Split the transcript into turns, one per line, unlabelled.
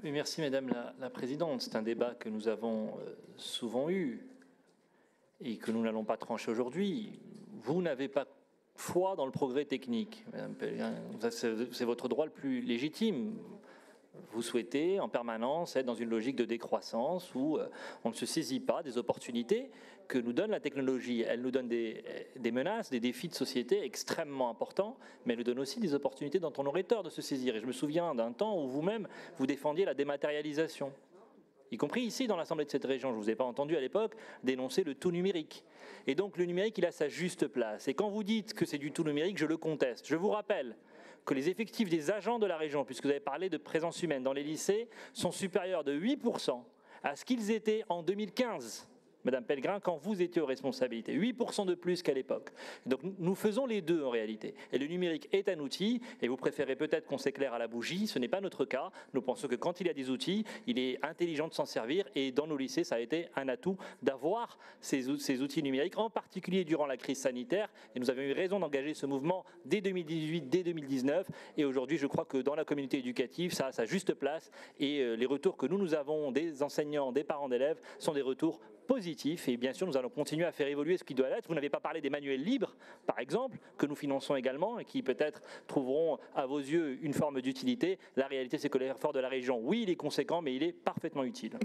Oui, merci Madame la Présidente. C'est un débat que nous avons souvent eu et que nous n'allons pas trancher aujourd'hui. Vous n'avez pas foi dans le progrès technique, Madame Pellegrin. C'est votre droit le plus légitime. Vous souhaitez en permanence être dans une logique de décroissance où on ne se saisit pas des opportunités que nous donne la technologie. Elle nous donne des menaces, des défis de société extrêmement importants, mais elle nous donne aussi des opportunités dont on aurait tort de se saisir. Et je me souviens d'un temps où vous-même, vous défendiez la dématérialisation, y compris ici dans l'Assemblée de cette région. Je ne vous ai pas entendu à l'époque dénoncer le tout numérique. Et donc le numérique, il a sa juste place. Et quand vous dites que c'est du tout numérique, je le conteste. Je vous rappelle que les effectifs des agents de la région, puisque vous avez parlé de présence humaine dans les lycées, sont supérieurs de 8% à ce qu'ils étaient en 2015. Madame Pellegrin, quand vous étiez aux responsabilités, 8% de plus qu'à l'époque. Donc nous faisons les deux en réalité. Et le numérique est un outil, et vous préférez peut-être qu'on s'éclaire à la bougie, ce n'est pas notre cas. Nous pensons que quand il y a des outils, il est intelligent de s'en servir, et dans nos lycées, ça a été un atout d'avoir ces outils numériques, en particulier durant la crise sanitaire, et nous avions eu raison d'engager ce mouvement dès 2018, dès 2019, et aujourd'hui je crois que dans la communauté éducative, ça a sa juste place, et les retours que nous avons des enseignants, des parents d'élèves, sont des retours positif, et bien sûr nous allons continuer à faire évoluer ce qui doit l'être. Vous n'avez pas parlé des manuels libres, par exemple, que nous finançons également et qui peut-être trouveront à vos yeux une forme d'utilité. La réalité, c'est que l'effort de la région, oui, il est conséquent, mais il est parfaitement utile.